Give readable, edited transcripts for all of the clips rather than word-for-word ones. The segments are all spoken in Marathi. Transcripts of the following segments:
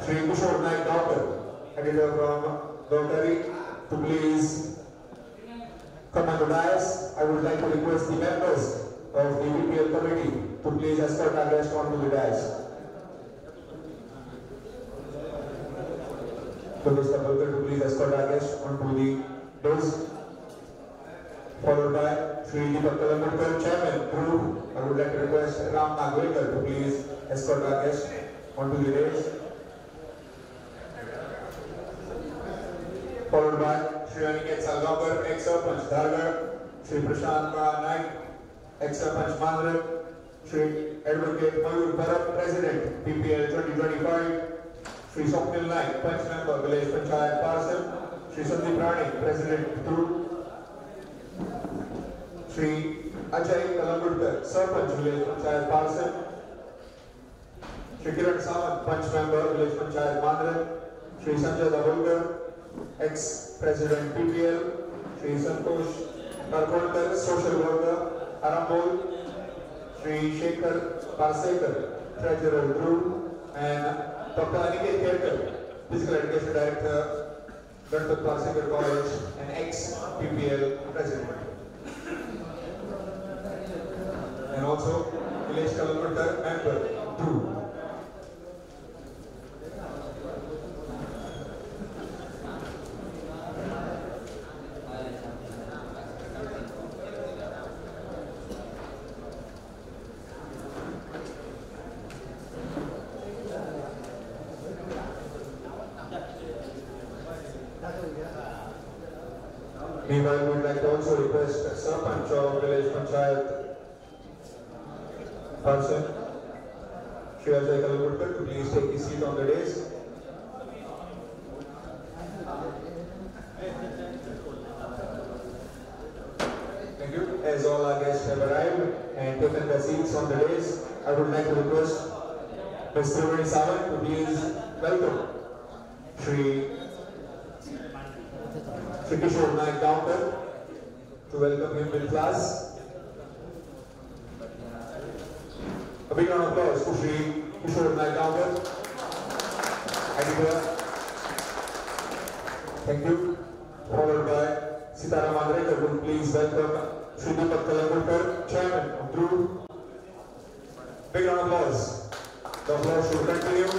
Shri Kishore Naik Doctor, editor from Rotary, to please come on the dais. I would like to request the members of the BPL committee to please escort our guest onto the dais. So Mr. Bulgar to please escort our guest onto the dais, followed by Shri Deepak Kalamurkar, Chairman, Group. I would like to request Ram Nagwekar to please escort our guest onto the dais, followed by Shri Aniket Salgaonkar, ex-Sarpanch Dhargar, Shri Prashant Naik, ex-Sarpanch Mandra, Shri Advocate Mayur Bharat, President, PPL 2025, Shri Swapnil Naik, Panch Member, Village Panchayat Parcel, Shri Sandeep Rani, President, Group, Shri Ajay Kalamurkar, Sarpanch, Village Panchayat Parcel, Shri Kiran Samant, Panch Member, Village Panchayat Mandra, Shri Sanjay Dabholkar, ex-President PPL, Shri Santosh Karkolkar, Social Worker, Arambol, Shri Shekhar Parsekar, Treasurer Group, and Dr. Aniket Kherkar, Physical Education Director, Ganpat Parsekar College, and ex-PPL President. And also, Village Kalamurkar Member, Group. Meanwhile, we would like to also request Sarpanch of Village Panchayat Parcel, Shri Ajay Kalamurkar, to please take his seat on the dais. Thank you. As all our guests have arrived and taken their seats on the dais, I would like to request Mr. Trivedi Sawant to please welcome Shri Kishore Naik Doctor, to welcome him with class. A big round of applause to Shri Kishore Naik Doctor. Thank you. Followed by Sitaram Andrekar, to please welcome Shri Deepak Kalamurkar, Chairman of Group. Big round of applause. The applause should continue.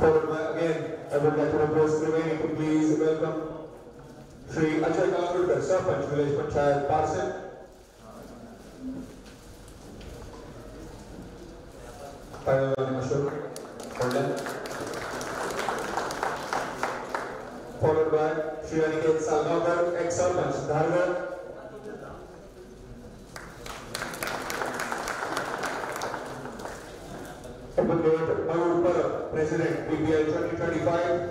Followed by again, I would like to request Trivedi to please welcome Shri Ajay Kalamurkar, Sarpanch, Village Panchayat Parcel. Followed by Shri Aniket Salgaonkar, ex-Sarpanch, Dhargar. Advocate Mayur Bharat, President, PPL 2025.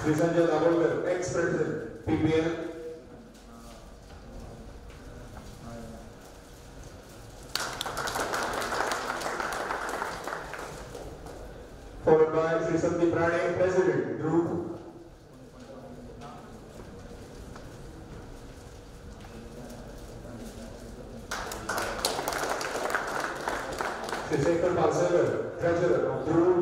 Shri Sanjay Dabholkar, ex-President, PPL. Followed by Shri Sandeep Rani, President, Group. Shri Shekhar Parsekar, Treasurer of Group.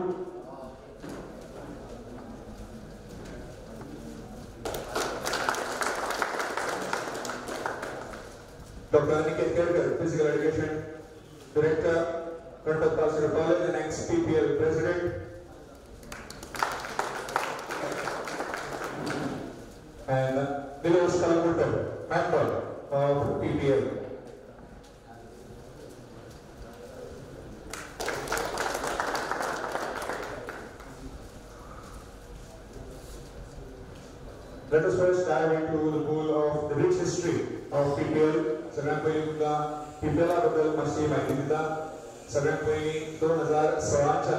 Dr. Aniket Kherkar, Physical Education Director, Ganpat Parsekar College, and ex-PPL President. And Dinesh Kalamurkar, Member of PPL. Let us first dive into the pool of the rich history of PPL. सगळ्यात पहिली तुमका PPL बद्दल माहिती दिता. सगळ्यात पहिली 2016च्या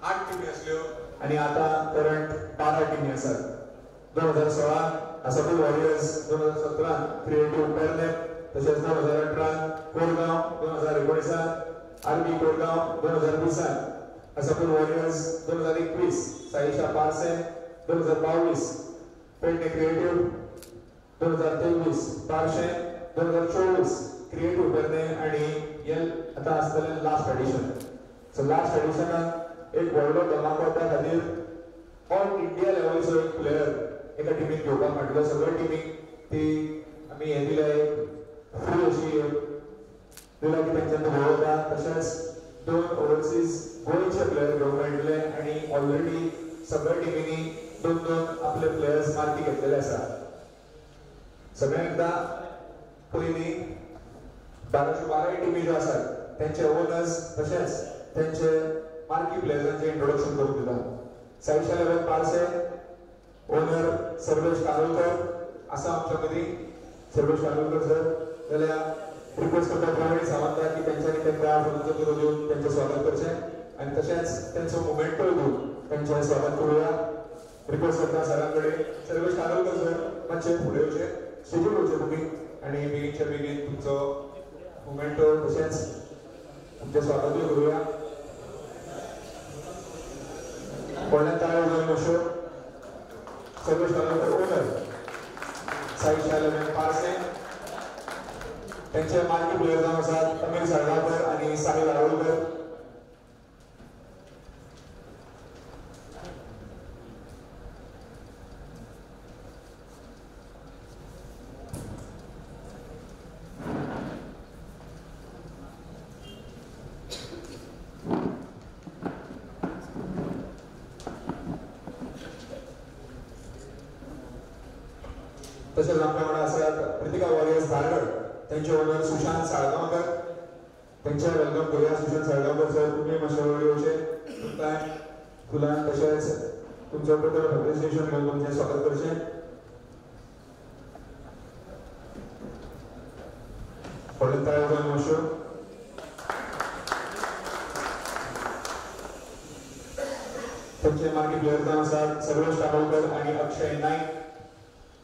8 टीमी असल्यो आणि आता करंट 12 टीमी असतात. 2016 असफल वॉरियर्स, 2017 क्रिएटिव्ह पेरने, तसेच 2018 कोरगाव, 2019 आर्मी कोरगाव, 2020 असफल warriors, 2021 Saisha Parse, 2022 Pedne creative, 2023 Parshe, 2024 creative करणे आणि एल आता असलेले लास्ट एडिशन. सो लास्ट एडिशनाक एक व्हडलो धमाको त्या खातीर ऑल इंडिया लेवलचो एक प्लेयर एका टिमीक घेवपाक मेळटलो. सगळ्या टिमीक ती आमी हे दिले फ्री अशी दिला की तेंच्यानी भोंवता. तशेंच 2 ओव्हरसीज गोंयचे प्लेयर घेवंक मेळटले आनी ऑलरेडी सगळ्या टिमींनी 2 आपले प्लेयर्स मार्की घेतलेले आसा. सगळ्यांत एकदा पयलीं 12 टिमी ज्यो आसात तेंचे ओनर्स तशेंच तेंचे मार्की प्लेयर्सांचे इंट्रोडक्शन करून दिता. साईशा 11 पार्से ओनर सर्वेश कालोलकर आसा आमच्या मदीं. सर्वेश कालोलकर सर जाल्यार रिक्वेस्ट करता प्रवीण सावंत की तेंच्यांनी तेंकां फुलांचो तुरो दिवन तेंचें स्वागत करचें आनी तशेंच तेंचो मोमेंटो दिवन तेंचें स्वागत करूया. रिक्वेस्ट करता सरां कडेन सर्वेश कालोलकर सर मातशे फुडें येवचे स्टेजीर येवचे तुमी आनी बेगीनच्या बेगीन तुमचो मोमेंटो तशेंच तुमचें स्वागतूय करूया. व्हडल्या ताळयो घेवन बसो. सर्वेश कालोलकर ओनर साईशा 11 पार्से तेंचे मार्की प्लेयर जावन आसात अमीर साळगांवकर आनी साहिल आरोलकर. तसेच आमच्या वांगडा आसात प्रितिका वॉरियर्स धारगड तेंचे ओनर सुशांत साळगांवकर. तेंचे वेलकम करूया. सुशांत साळगांवकर सर तुमी मातशे वयर येवचे. तुमकां फुलां तशेंच तुमचो टोटल अप्रिसिएशन घेवन तुमचें स्वागत करचें. व्हडले ताळयो घेवन मातश्यो. तेंचे मार्की प्लेयर जावन आसात सर्वेश कालोलकर आनी अक्षय नाईक.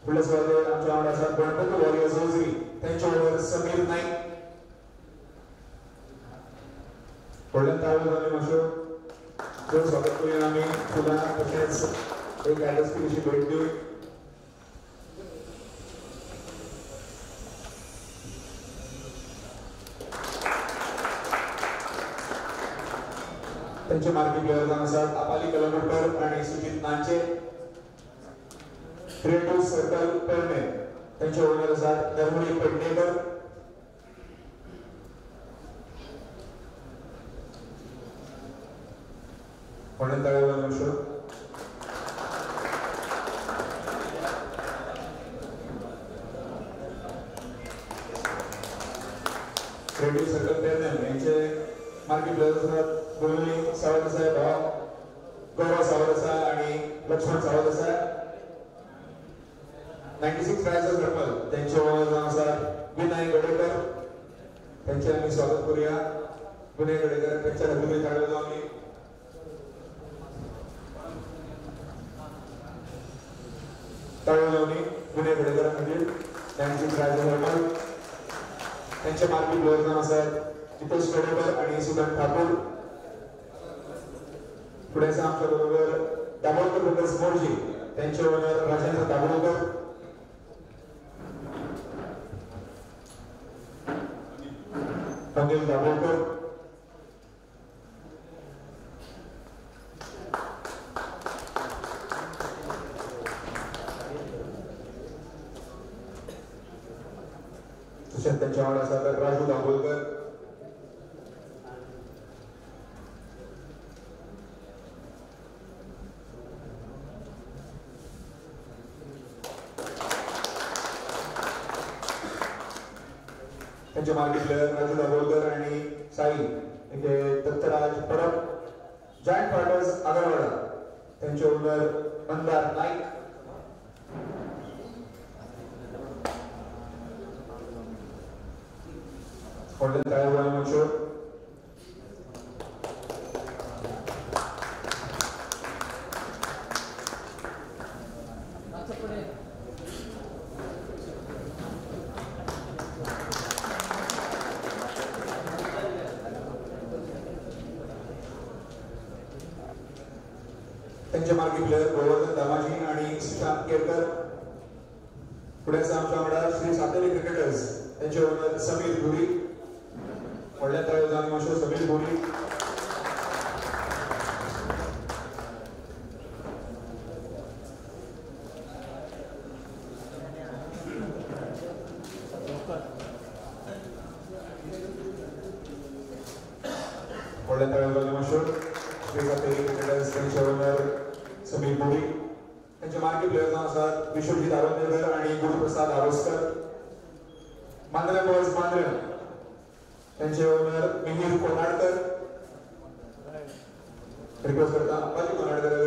फुडले सुवातेर आमच्या वांगडा आसात गणपती वॉरियर्स रोजरी तेंचे ओनर समीर नाईक. व्हडल्यान ताळयो घालून मातश्यो जर स्वागत करूया आमी. फुलां तशेंच एक ॲडस्की कशी भेट दिवं. तेंचे मार्की प्लेयर जावन आसात आपाली कलंगूटकर आनी सुजीत नांचे. क्रिएटिव्ह सर्कल पेडणे तेंचे ओनर आसात धर्मणी पेडणेकर. व्हडले ताळयो घालून मातश्यो. क्रिएटिव्ह सर्कल पेडणे हेंचे मार्की प्लेयर आसात गोविंद सावंत आसा, गौरव सावंत आसा आनी लक्ष्मण सावंत आसा. 96 रायझर्स धर्मल तेंचे ओनर जावन आसात विनय गडेकर. तेंचे आमी स्वागत करूया. विनय गडेकर तेंच्या खातीर ताळयो जावन आमी. ताळयो जावन विनय गडेकर खातीर 96 रायझर्स धर्मल. तेंचे मार्की प्लेयर जावन आसात जितेश गडेकर आनी सुदन ठाकूर. फुडें आसा आमच्या बरोबर दाबोळकर ब्रदर्स मोर्जी तेंचे ओनर राजेंद्र दाबोळकर. अनिल दाभोळकर. तशेंच तेंच्या वांगडा आसात राजू दाभोळकर. तेंचे मार्की प्लेयर राजू दाभोळकर आनी साई दत्तराज परब. जॉइंट पार्टनर्स आगरवाडा तेंचे ओनर मंदार नाईक. व्हडले ताळयो घालून मातश्यो. तेंचे मार्की प्लेयर गोवर्धन दामाजी आणि सुशांत केरकर. पुढे आमच्या वांगडा श्री सातेरी क्रिकेटर्स त्यांचे ओनर समीर धुरी व्हडल्या तळें जावन मातशो समीर धुरी व्हडल्या तळें जावन मातशो श्री सातेरी क्रिकेटर्स त्यांचे ओनर समीर धुरी त्यांचे मार्की प्लेयर जावन आसात विश्वजीत आरोंदेकर आणि गुरुप्रसाद आरोसकर मांद्रे बॉयज मांद्रे त्यांचे ओनर मिहिर कोनाडकर रिक्वेस्ट करता अंबाजी कोनाडकर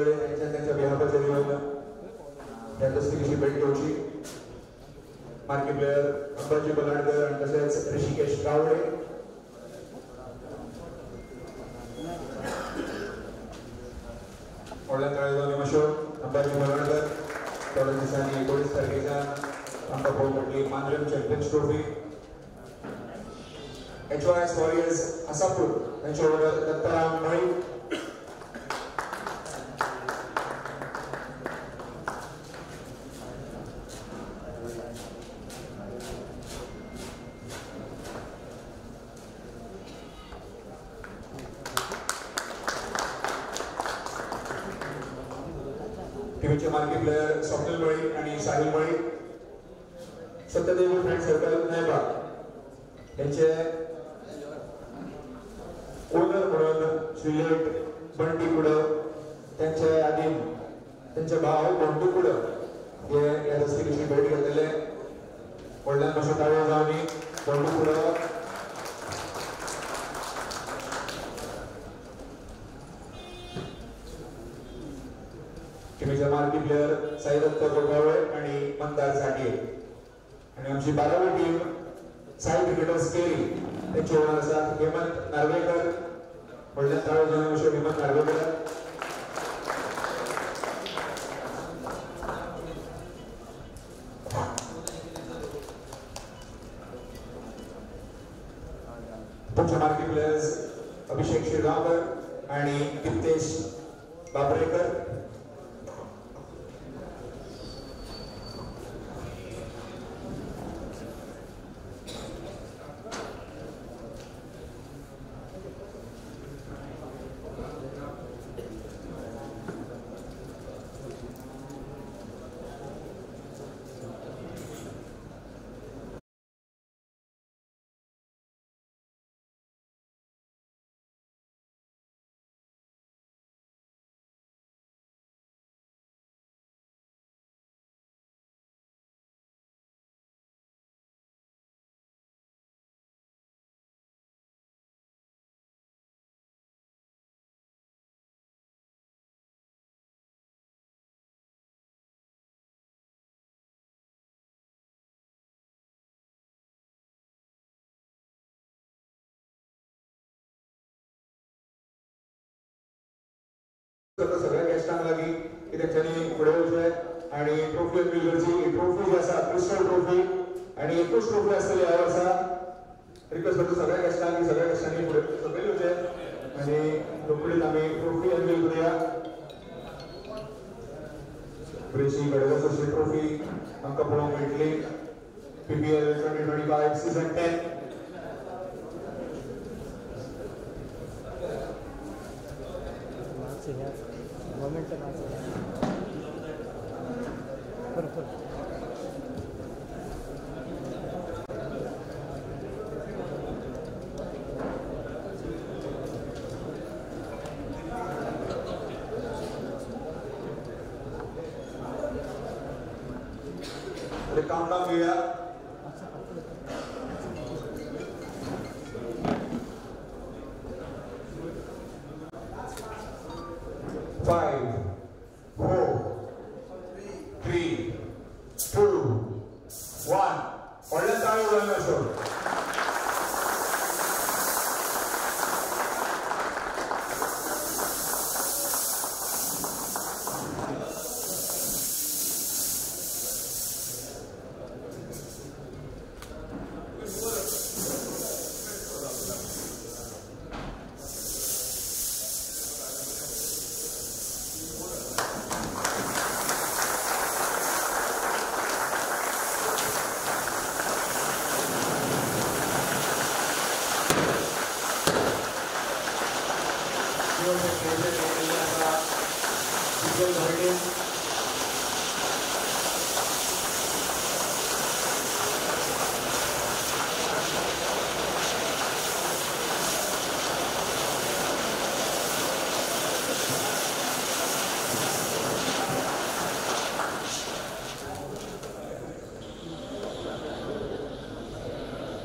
त्यांच्या बिहारच्या दिवस या दस्तिकेची भेट घेवची मार्की प्लेयर अंबाजी कोनाडकर आणि तसेच ऋषिकेश गावडे व्हडल्या तळें जावन मातशो अंबाजी कोनाडकर थोड्या दिसांनी 19 तारखेच्यान आमकां पळोवंक मेळटली Mandrem champions trophy HYS Warriors Asapur त्यांचे ओनर दत्ताराम मळी टीमचे मार्की प्लेयर स्वप्नील मळी आणि साहिल मळी सत्यदेव फ्रेंड सर्कल नेबा यांचे ओनर म्हणून श्रीलेट बंटी कुडव त्यांचे आधी त्यांचे भाव बंटू कुडव हे या दस्तिकेची भेट घेतलेले व्हडल्यान मातशो ताळयो जावनी बंटू कुडव टीमेचे मार्की प्लेयर साईदत्त गोगावळे आणि मंदार झाडे आणि आमची 12वी टीम साई क्रिकेटर्स केरी त्यांचे ओनर आसात हेमंत नार्वेकर व्हडल्या ताळयो जावन मातशो हेमंत नार्वेकर तुमचे मार्की प्लेयर्स अभिषेक शिरगांवकर आणि दिप्तेश बाबरेकर सगळ्या गेस्टांक लागीं की तेंच्यांनी फुडें वचचें आनी ट्रॉफी अनवील करची ही ट्रॉफी जी आसा क्रिस्टल ट्रॉफी आनी एकूच ट्रॉफी आसतली ह्या वर्सा रिक्वेस्ट करता सगळ्या गेस्टांक की सगळ्या गेस्टांनी फुडें सकयल येवचें आनी रोखडीच आमी ट्रॉफी अनवील करुया बरीचशी गडगस अशी ट्रॉफी आमकां पळोवंक मेळटली PBL 2025 सीझन 10 मोमेंट काउंटडाउन घेऊया 5 4 3 2 1 व्हडल्या ताळयो जावन आसो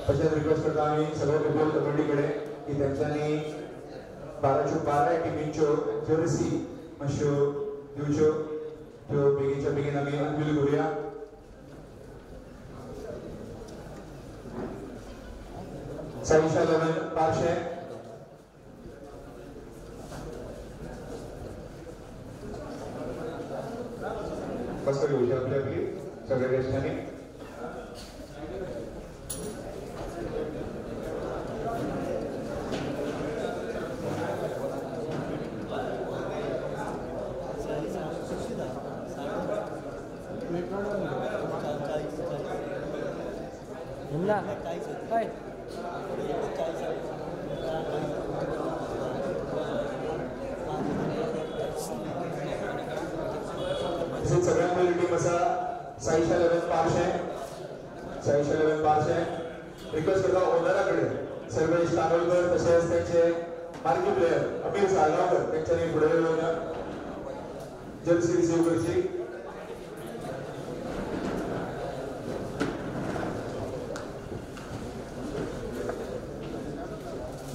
तशेंच रिक्वेस्ट करता आमी सगळ्या फुटबॉल कमिटीकडे की तेंच्यांनी 12 टिमींच्यो जर्सी मातश्यो दिवच्यो त्यो बेगीनच्या बेगीन आमी अनवील करूया. साईशा 11 पार्शे बस करी होती आपली सगळ्या गेस्टांनी. सगळ्या पहिली टीम असा साईशा 11 पार्शे रिक्वेस्ट करता ओनराकडे सर्वेश कानोलकर तसेच त्यांचे मार्की प्लेयर अमीर साळगावकर त्यांच्यानी पुढे येऊन जर्सी रिसीव्ह करची.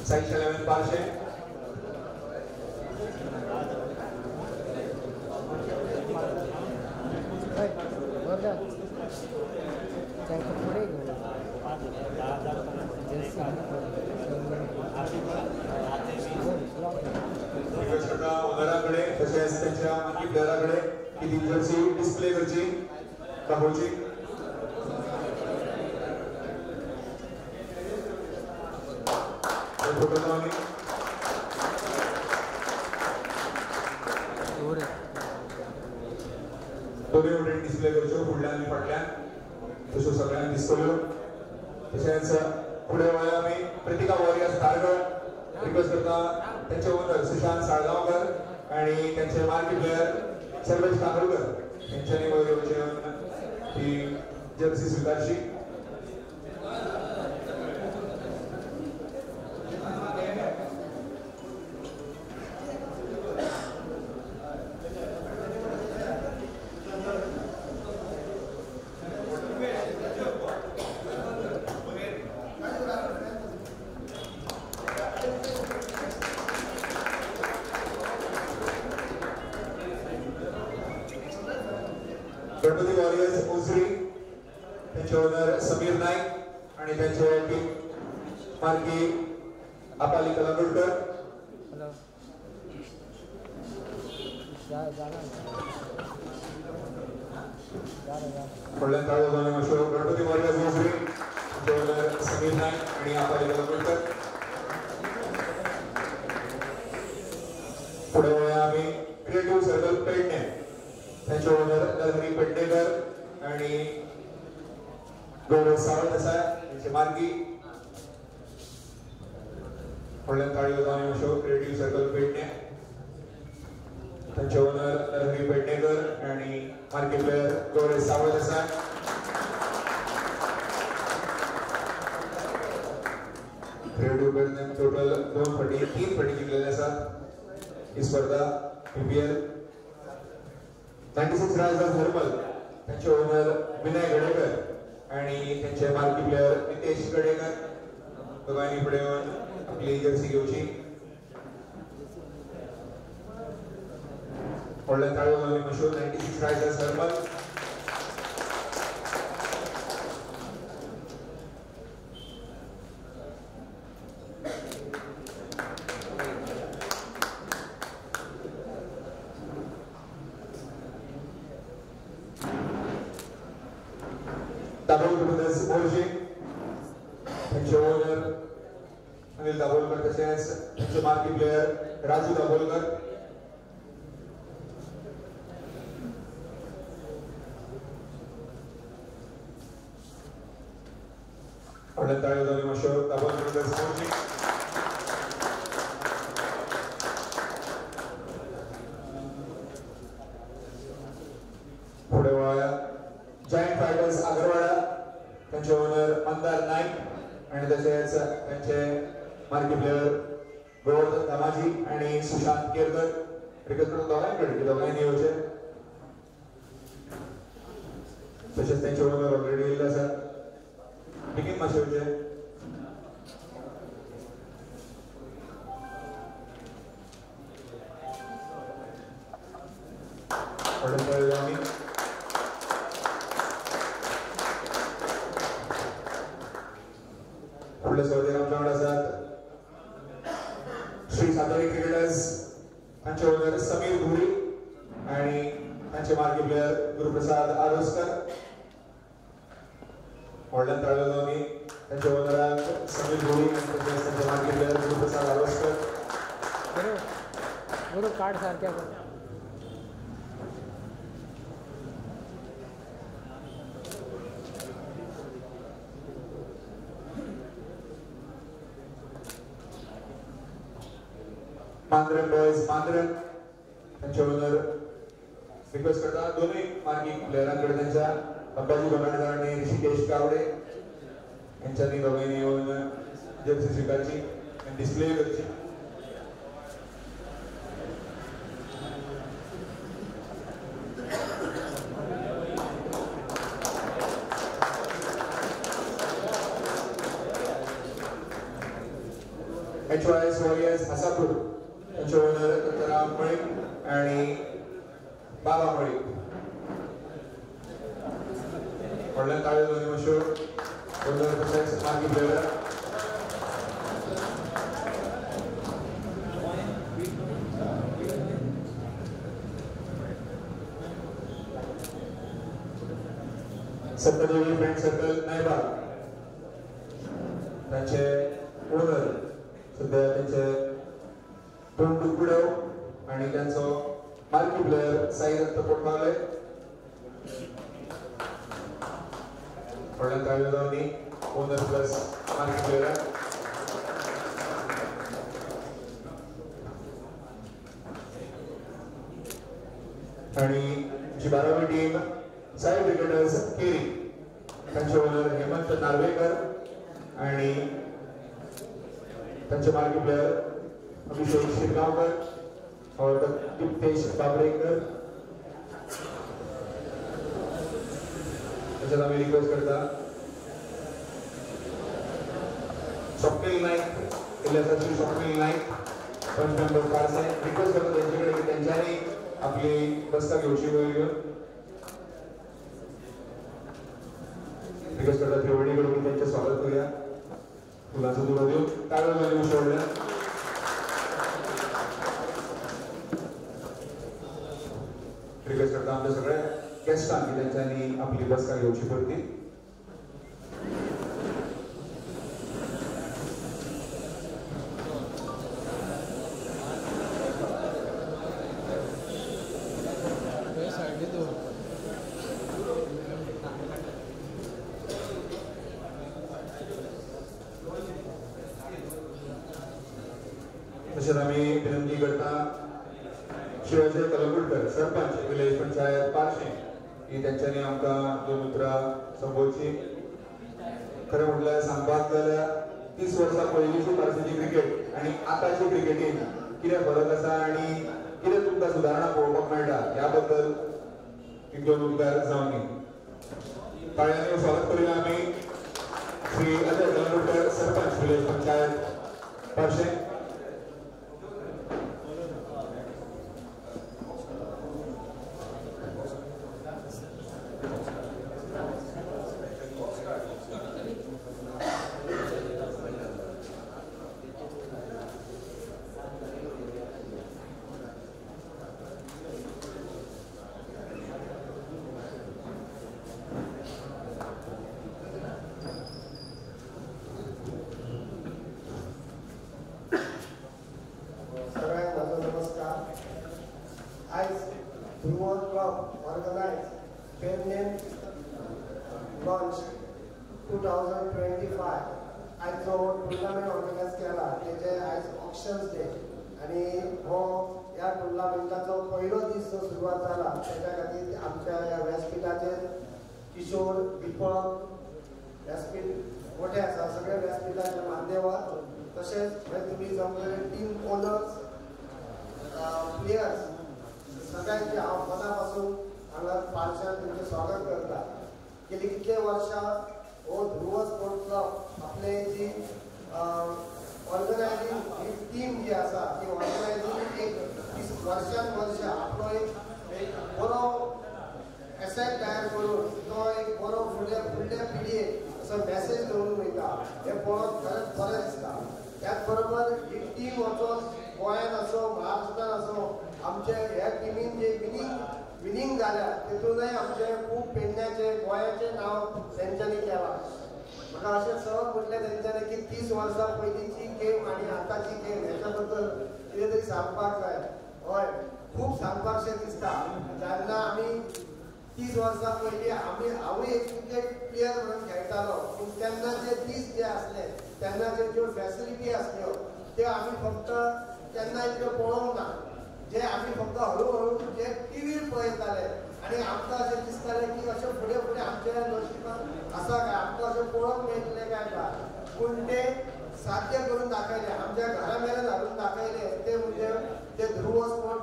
साईशा 11 पार्शे ओनराकडे तसेच त्यांच्या मार्की प्लेयराकडे ही ती जर्सी डिस्प्ले करची दाखवची. दोन्ही वटेन डिस्प्ले करच्यो फुडल्यान आनी फाटल्यान तश्यो सगळ्यांक दिसतल्यो. तशेंच फुडें वळ्या आमी प्रतिका वॉरियर्स धारगड रिक्वेस्ट करता त्यांचे ओनर सुशांत साळगावकर आणि त्यांचे मार्की प्लेयर सर्वेश कानोलकर यांच्यानी वयर येवन ही जर्सी स्वीकारची. गणपती वॉरियर्स ओसरी त्यांचे ओनर समीर नाईक आणि त्यांचे टीम मार्की आपाली कलांगुटकर. फुडल्यान ताळो जावन अशो गणपती वॉरियर्स ओसरी त्यांचे ओनर समीर नाईक आणि आपाली कलांगुटकर. पुढे वळ्या आमी क्रिएटिव्ह सर्कल पेडणे त्यांचे ओनर नरहरी पेडणेकर आणि गौरव सावंत आसा त्यांचे मार्गी. फुडल्यान ताळयो जावन अशो क्रिएटिव्ह सर्कल पेडणे त्यांचे ओनर नरहरी पेडणेकर आणि मार्की प्लेयर गौरव सावंत आसा. क्रिएटिव्ह पेडणे टोटल 3 फाटी जिंकलेले आसात ही स्पर्धा PPL. 96 रायझर्स हरमल त्यांचे ओनर विनय गडेकर आणि त्यांचे मार्की प्लेयर नितेश गडेकर दोघांनी पुढे येऊन आपली जर्सी घेवची. फुडल्यान ताळयो जावन अशो 96 रायझर्स हरमल. दाभोलकर ब्रदर्स मोर्जे त्यांचे ओनर अनिल दाभोलकर तसेच त्यांचे मार्की प्लेयर राजू दाभोलकर. फुडल्यान ताळयो जावन अशो दाभोलकर ब्रदर्स मोर्जे. पुढे वळ्या जायंट फायटर्स आगरवाडा त्यांचे ओनर मंदार नाईक आणि तसेच त्यांचे मार्की प्लेयर गोवर्धन धामाजी आणि सुशांत केरकर. रिक्वेस्ट करतो दोघांकडे दोघांनी येवचे. तसेच त्यांचे ओनर ऑलरेडी येयल्ले आसात. बेगीन मातशे येवचे. फुडले सर्तीक आमच्या वांगडा आसात श्री सातेरी क्रिकेटर्स तांचे ओनर समीर धुरी आणि तांचे मार्की प्लेयर गुरुप्रसाद आरोसकर. व्हडल्यान ताळयो जावनी तांचे ओनराक समीर धुरी आणि तांचे मार्की प्लेयर गुरुप्रसाद आरोसकर. गुरु कार्ड सारख्या कर. मांद्रन बॉयज मांद्रन त्यांचे ओनर रिक्वेस्ट करता दोन्ही मार्की प्लेयरांकडे त्यांच्या अंबाजी बनाडकर आणि ऋषिकेश कावडे यांच्यानी दोघांनी येऊन जर्सी स्वीकारची आणि डिस्प्ले करची. HYS वॉरियर्स हसापूर त्यांचे ओनर दत्तराम मळिक आणि बाबा मळिक. व्हडल्यान ताळयो जावनी मशहूर ओनर तशेंच मार्की प्लेयर. सप्तदेवी फ्रेंड सर्कल नायबाग तांचे ओनर सध्या त्यांचे तोंड दुखुडव आणि त्यांचो मार्की प्लेयर साई दत्त पोटमावले. व्हडल्यान ताळयो जावनी ओनर प्लस मार्की प्लेयर. आणि जी 12वी टीम साई क्रिकेटर्स केरी त्यांचे ओनर हेमंत नार्वेकर आणि त्यांचे मार्की प्लेयर अभिषेक शिरगावकर और दीप्तेश बाबरेकर. त्याच्यात आम्ही रिक्वेस्ट करता स्वप्नील नाईक इलियासाची स्वप्नील नाईक पंच मेंबर कारसे रिक्वेस्ट करता त्यांच्याकडे की त्यांच्यानी आपली बसका घेऊची वेळ घेऊन रिक्वेस्ट करता त्रिवेणीकडून त्यांचे स्वागत करूया. फुलांचा दुवा देऊ ताळ्या वाजवून सोडल्या. रिक्वेस्ट करता आमच्या सगळ्या गेस्टांनी त्यांच्यानी आपली बसका घेऊची पडती. तसेच आम्ही विनंती करता शिवाजी कलंगुटकर सरपंच विलेज पंचायत पारशे ही त्यांच्यानी आमकां दोन उतरां संबोधची. खरें म्हटल्यार सांगपाक जाल्यार 30 वर्सां पयलींची पारशेची क्रिकेट आनी आतांची क्रिकेटीन कितें फरक आसा आनी कितें तुमकां सुदारणा पळोवपाक मेळटा ह्या बद्दल एक दोन उद्गार जावनी. ताळयांनी स्वागत करूया आमी श्री अजय कलंगुटकर सरपंच विलेज पंचायत पारशे. किशोर दीपक व्यासपीठ मोठे आसा सगळे व्यासपीठाचे मान्यवर तशेंच तुमी जमलेले टीम ओनर्स प्लेयर्स सगळ्यांचे हांव मनापासून हांगा पार्शान तुमचें स्वागत करता. गेली कितले वर्सां हो ध्रुव स्पोर्ट्स क्लब आपले जी ऑर्गनायझींग टीम जी आसा ती ऑर्गनायझींग एक वर्षान वर्ष आपलो एक बरो एसेट तयार करून तो एक बरो फुडल्या पिढयेक असो मेसेज दवरून वयता हे पळोवन खरेंच बरें दिसता. त्याच बरोबर ही टीम वचोन गोंयांत असो महाराष्ट्रान असो आमचे ह्या टिमीन जे विनींग जाल्या तेतूनय आमचे खूब पेडण्याचे गोंयाचें नांव तेंच्यांनी केलां. म्हाका अशें सहज म्हटलें तेंच्यांनी की 30 वर्सां पयलींची गेम आनी आतांची गेम हेच्या बद्दल कितें तरी सांगपाक जाय. हय खूब सांगपाकशें दिसता. जेन्ना आमी 30 वर्सां पयलीं हांवूय एक क्रिकेट प्लेयर म्हणून खेळटालो पूण तेन्नाचे दीस जे आसले तेन्नाच्यो ज्यो फॅसिलिटी आसल्यो त्यो आमी फक्त तेन्ना इतल्यो पळोवंक ना. जे आमी फक्त हळू जे टीव्हीर पळयताले आनी आमकां अशें दिसतालें की अशें फुडें फुडें आमच्या नशिबान आसा काय आमकां अशें पळोवंक मेळटलें काय काय. पूण ते साध्य करून दाखयले आमच्या घरा मेरेन हाडून दाखयले ते म्हणजे ते ध्रुव स्पोर्ट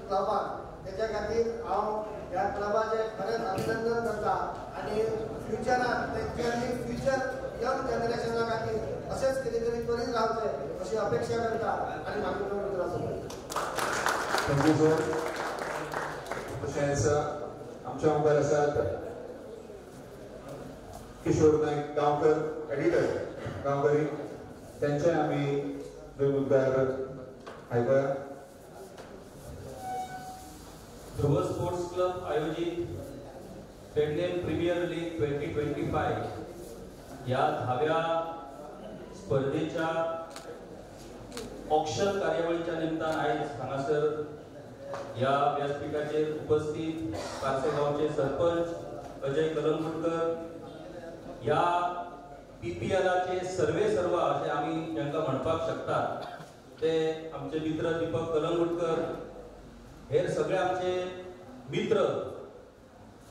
क्लबान. तेच्या खातीर हांव ह्या क्लबाचें खरेंच अभिनंदन करता आनी फ्युचरान तेंच्यांनी फ्युचर यंग जनरेशना खातीर अशेंच कितें तरी करीत रावचें अशी अपेक्षा करता आनी म्हाका मित्र आसा. Thank you sir. तशेंच आमच्या मुखार आसात किशोर नायक गांवकर एडिटर गांवकरी त्यांचे आमी दोन मुद्द्यार आयकूया. ध्रुव स्पोर्ट्स क्लब आयोजित पेडणेम प्रीमियर लीग 2025 या 10व्या स्पर्धेच्या ऑक्शन कार्यावळीच्या निमतान आयज हांगासर या व्यासपीठाचेर उपस्थित पारसेगांवचे सरपंच अजय कलंगुटकर, या पीपीएलाचे सर्वेसर्वा असे आमी जांकां म्हणपाक शकतात ते आमचे मित्र दीपक कलंगुटकर, हेर सगळे आमचे मित्र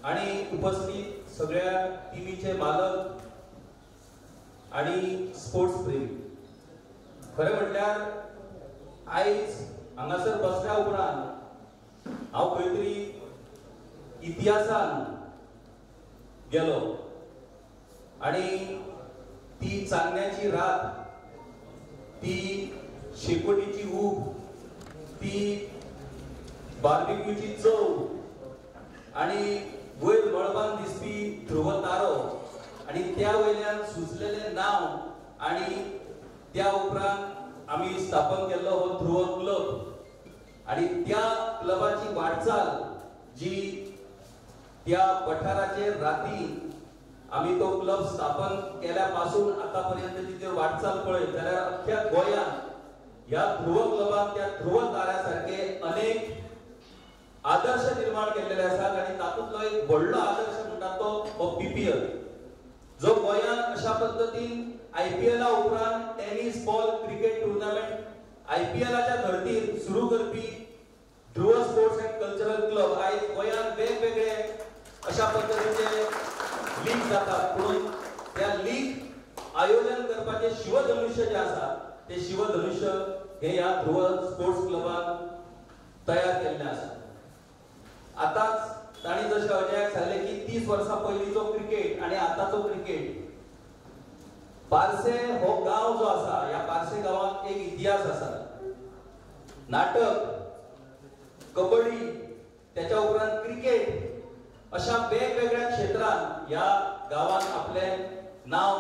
आणि उपस्थित सगळ्या टीमीचे मालक आणि स्पोर्ट्स प्रेमी. खरें म्हटल्यार आयज हांगासर बसल्या उपरांत हांव खंय तरी इतिहासान गेलो आणि ती चान्न्याची रात, ती शेकोटीची ऊब, ती बार्बिक्यूची चव आणि वयर मळबान दिसपी ध्रुव तारो आणि त्या वयल्यान सुचलेले नाव आणि त्या उपरांत आमी स्थापन केल्लो हो ध्रुव क्लब आणि त्या क्लबाची वाटचाल जी त्या पठाराचेर राती आमी तो क्लब स्थापन केल्या पासून आतापर्यंतची जी वाटचाल पळयत जाल्यार अख्ख्या गोंयांत ह्या ध्रुव क्लबान त्या ध्रुव ताऱ्यासारखे अनेक आदर्श निर्माण केलेले आसात आणि तातूंतलो एक व्हडलो आदर्श म्हणटा तो हो पीपीएल, जो गोंयांत अशा पद्दतीन आयपीएला उपरांत टेनिस बॉल क्रिकेट टुर्नामेंट आयपीएलाच्या धर्तीर सुरू करपी ध्रुव स्पोर्ट्स अँड कल्चरल क्लब आयज गोंयांत वेगवेगळे अशा पद्दतीचे लीग जातात. म्हणून त्या लीग आयोजन करपाचे शिवधनुष्य जे आसा ते शिवधनुष्य हे ह्या ध्रुव स्पोर्ट्स क्लबान तयार केल्ले आसा. आताच ताणी जशें अजयाक सांगले की 30 वर्सां पयलींचो क्रिकेट आणि आताचो क्रिकेट, पारसे हो गांव जो आसा ह्या पारसे गांवांत एक इतिहास आसा. नाटक, कबड्डी, त्याच्या उपरांत क्रिकेट अशा वेगवेगळ्या क्षेत्रांत ह्या गांवांत आपले नाव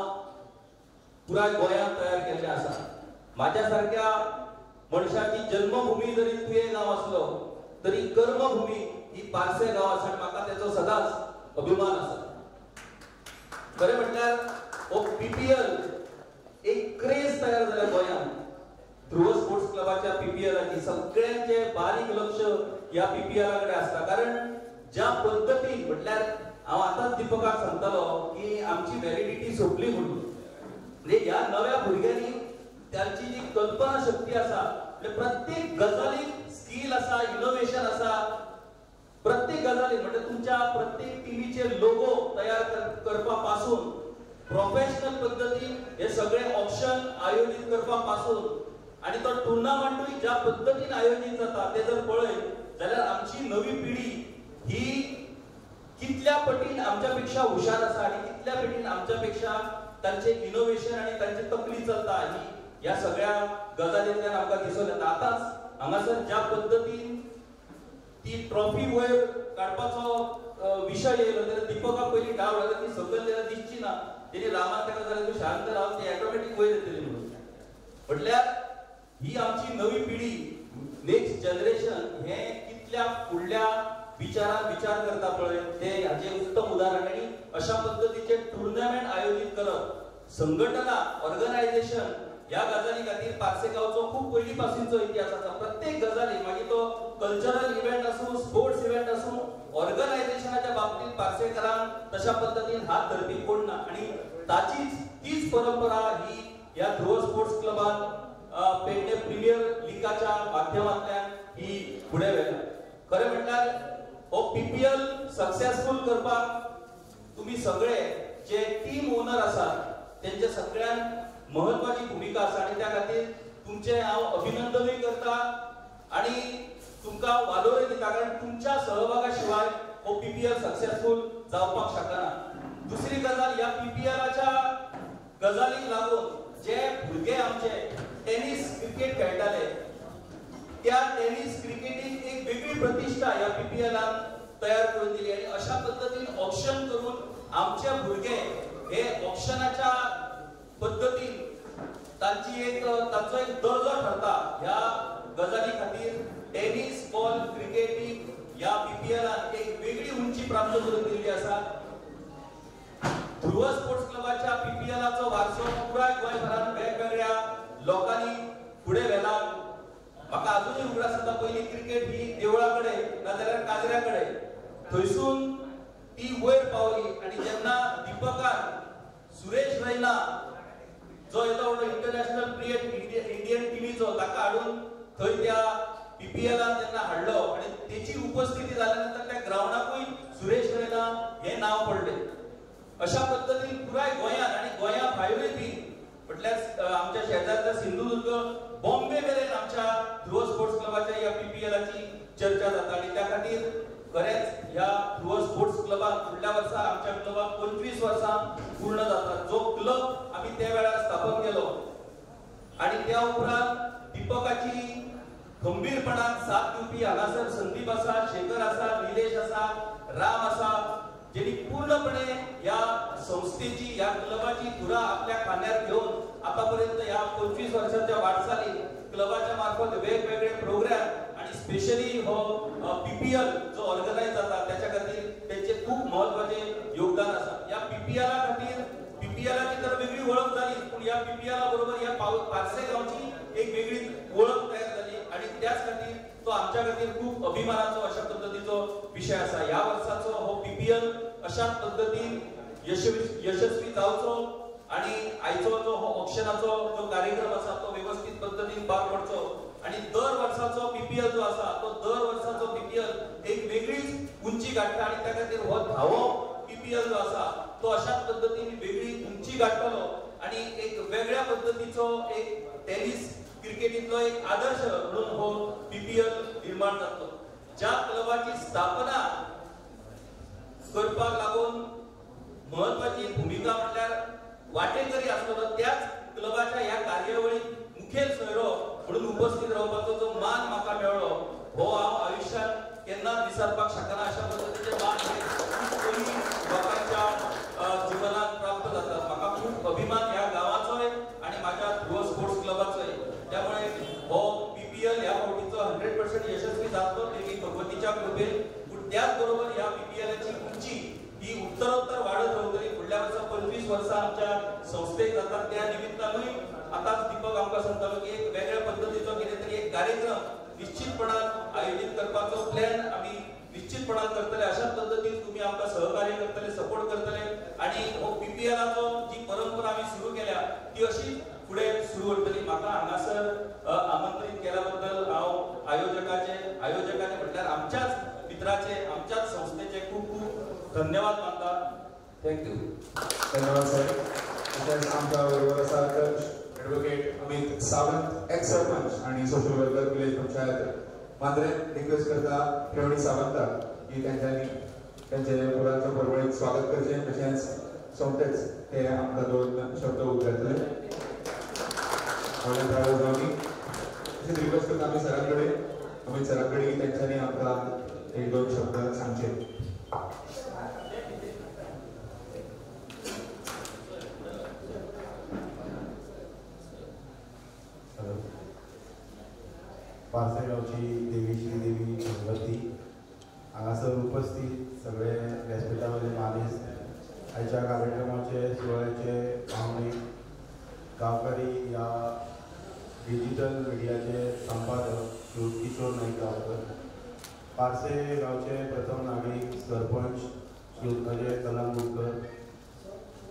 पुराय गोंयांत तयार केल्ले आसा. माझ्या सारख्या मनशाची जन्मभूमी जरी तुये गांव असलो तरी कर्मभूमी ही पारसे गांव आसा आणि म्हाका त्याचो सदांच अभिमान आसा. खरें म्हटल्यार हो पीपीएल एक क्रेज तयार जाल्या गोंयांत. ध्रुव स्पोर्ट्स क्लबाच्या पीपीएलाची सगळ्यांचे बारीक लक्ष ह्या पीपीएला कडेन आसता. कारण ज्या पद्दतीन म्हटल्यार हांव आतांच दीपकाक सांगतालो की आमची व्हॅलिडिटी सोंपली म्हणून, म्हणजे ह्या नव्या भुरग्यांनी त्यांची जी कल्पना शक्ती आसा म्हणजे प्रत्येक गजालीक स्किल आसा, इनोव्हेशन आसा. प्रत्येक गजाली म्हणजे तुमच्या प्रत्येक टीव्हीचे लोगो तयार करपापासून प्रोफेशनल पद्धतीन हे सगळे ऑप्शन आयोजित करपापासून आणि तो टुर्नामेंटूय ज्या पद्धतीन आयोजित जाता ते जर पळयत जाल्यार आमची नवी पिढी ही कितल्या पटीन आमच्यापेक्षा हुशार आसा आणि कितल्या पटीन आमच्यापेक्षा तांचे इनोव्हेशन आणि तांची तकली चलता ही या सगळ्या गजालींतल्यान आमकां दिसून येता. आतांच हांगासर ज्या पद्धतीन ती ट्रॉफी वयर काडपाचो विषय येयलो जाल्यार दीपका पयलीं डावट जाल्यार ती सकयल जाल्यार दिसची ना तेणी रामान ताका जाल्यार तूं शांत राव ती ऑटोमॅटिक वयर येतली म्हणून म्हटल्यार ही आमची नवी पिढी नेक्स्ट जनरेशन हे कितल्या फुडल्या विचारान विचार करता पळय ते हाचे उत्तम उदाहरण आणि अशा पद्धतीचे टुर्नामेंट आयोजित करप संघटना ऑर्गनायझेशन या गजाली खातीर पार्सेगांवचो खूप पयली पासूनचो इतिहास आसा प्रत्येक गजाली मागीर तो कल्चरल इव्हेंट आसूं स्पोर्ट्स इव्हेंट आसूं ऑर्गनायझेशनाच्या बाबतीत पार्सेकरांक तशा पद्धतीन हात धरपी कोण ना आणि तीच परंपरा ही या ध्रुव स्पोर्ट्स क्लबान पेडणे प्रीमियर लीगाच्या माध्यमांतल्यान ही फुडें व्हेला खरें म्हटल्यार हो पीपीएल सक्सेसफुल करपाक तुम्ही सगळे जे टीम ओनर आसात त्यांचे सगळ्यांत महत्वाची भूमिका आसा आणि त्या खातीर तुमचे हांव अभिनंदनूय करता आणि तुमकां वालोर दिता कारण तुमच्या सहभागा शिवाय हो पीपीएल सक्सेसफुल जावपाक शकना दुसरी गजाल या पीपीएलाच्या गजालीक लागून जे भुरगे आमचे टेनिस क्रिकेट खेळटाले त्या टेनिस क्रिकेटीक एक वेगळी प्रतिष्ठा या पीपीएलान तयार करून दिली आणि अशा पद्धतीन ऑप्शन करून आमचे भुरगे हे ऑप्शनाच्या पद्धतीन तांची तांचो एक दर्जो ठरता ह्या गजाली खातीर टेनिस बॉल क्रिकेटीक या पीपीएलान एक वेगळी उंची प्राप्त करून दिल्ली आसा ध्रुव स्पोर्ट्स क्लबाच्या पीपीएलाचो वारसो पुराय गोंयभरांत वेगवेगळ्या लोकांनी फुडें व्हेला म्हाका अजूनय उगडास जाता पयली क्रिकेट ही देवळा कडेन नाजाल्यार काजऱ्या कडेन थंयसून ती वयर पावली आणि जेन्ना दीपकान सुरेश रैना जो येता व्हडलो इंटरनॅशनल प्लेयर इंडियन टिमीचो ताका हाडून थंय त्या पीपीएलान जेन्ना हाडलो आणि तेची उपस्थिती जाल्यानंतर त्या ग्राउंडाकूय सुरेश रैना हे नाव पडले अशा पद्धतीन पुराय गोंयांत आणि गोंया भायरूय बी म्हटल्यार आमच्या शेजारच्या सिंधुदुर्ग बॉम्बे मेरेन आमच्या ध्रुव स्पोर्ट्स क्लबाच्या या पीपीएलाची चर्चा जाता आणि त्या खातीर खरेंच ह्या ध्रुव स्पोर्ट्स क्लबान फुडल्या वर्सा आमच्या क्लबाक 25 वर्सां पूर्ण जातात जो क्लब आम्ही त्या वेळार स्थापन केलो आणि त्या उपरांत दीपकाची खंबीरपणान साथ दिवपी हांगासर संदीप आसा शेखर आसा निलेश आसा राम आसा जेणी पूर्णपणे या संस्थेची या क्लबाची धुरा आपल्या खांद्यार घेऊन आतापर्यंत या 25 वर्षांच्या वाटचाली क्लबाच्या मार्फत वेगवेगळे प्रोग्राम आणि स्पेशली हो पीपीएल जो ऑर्गनाइज जाता त्याच्या खातीर त्यांचे खूप महत्वाचे योगदान आसा या पीपीएला खातीर पीपीएलाची तर वेगळी ओळख झाली पण या पीपीएला बरोबर या पारसेगांवची एक वेगळी ओळख तयार झाली आणि त्याच खातीर तो आमच्या खातीर खूप अभिमानाचो अशा पद्धतीचो विषय आसा या वर्साचो हो पीपीएल अशाच पद्धतीन यशस्वी जावचो आणि आयचो जो हो ऑक्शनाचो जो कार्यक्रम आसा तो व्यवस्थित पद्धतीन पार पडचो आणि दर वर्साचो पीपीएल जो आसा तो दर वर्साचो पीपीएल एक वेगळीच उंची गाठता आणि त्या खातीर हो धावो पीपीएल जो आसा तो अशाच पद्धतीन वेगळी उंची गाठतलो आणि एक वेगळ्या पद्धतीचो एक टेनिस क्रिकेटीतलो एक आदर्श म्हणून हो पीपीएल निर्माण जातलो ज्या क्लबाची स्थापना करपाक लागून महत्वाची भूमिका म्हटल्यार वाटेकरी आसलो त्याच क्लबाच्या ह्या कार्यावळीत मुखेल सोयरो म्हणून उपस्थित रावपाचो जो मान म्हाका मेळ्ळो हो हांव आयुष्यात केन्नाच विसरपाक शकना अशा पद्धतीचे मान लोकांच्या जीवनात प्राप्त जातात म्हाका खूप अभिमान ह्या गावाचोय आणि माझ्या ध्रुव स्पोर्ट्स क्लबाचोय त्यामुळे हो पीपीएल ह्या फावटीचो 100% यशस्वी जातलो देवी भगवतीच्या कृपेन पण त्याच बरोबर ह्या पीपीएलची उंची ही उत्तरोत्तर वाढत रावतली फुडल्या वर्सा 25 वर्सां आमच्या संस्थेक जातात त्या निमित्तानूय आताच दीपक आमकां सांगतालो की एक वेगळ्या पद्धतीचो कितें तरी एक कार्यक्रम निश्चितपणान आयोजित करपाचो प्लॅन आमी निश्चितपणान करतले अशाच पद्धतीन तुम्ही आमकां सहकार्य करतले सपोर्ट करतले आणि हो पीपीएलाचो जी परंपरा आमी सुरू केल्या ती अशी पुढे सुरू उरतली म्हाका हांगासर आमंत्रित केल्या बद्दल हांव आयोजकाचे म्हटल्यार आमच्याच मित्राचे आमच्याच संस्थेचे खूप खूप धन्यवाद मानता थँक्यू धन्यवाद सर तशेंच आमच्या बरोबर आसा ॲडव्होकेट अमित सावंत एक्स सरपंच आणि social welfare village panchayat Mandrem request करता प्रवीण सावंत की त्यांचे मुलांच्या परवडीत स्वागत करचें तशेंच सोमतेच ते आमकां 2 शब्द उलयतले तशेंच रिक्वेस्ट करता आमी सरांकडे अमित सरांकडे त्यांच्यानी आमकां 1-2 शब्द सांगचे पारसे गांवची देवी श्रीदेवी गणपती हांगासर उपस्थित सगळे व्यासपीठावयले मानेस्त आयच्या कार्यक्रमाचे सुवाळ्याचे पाहुणे गांवकारी ह्या डिजिटल मिडियाचे संपादक किशोर नाईक गांवकर पारसे गांवचे प्रथम नागरिक सरपंच अजय कलंगूटकर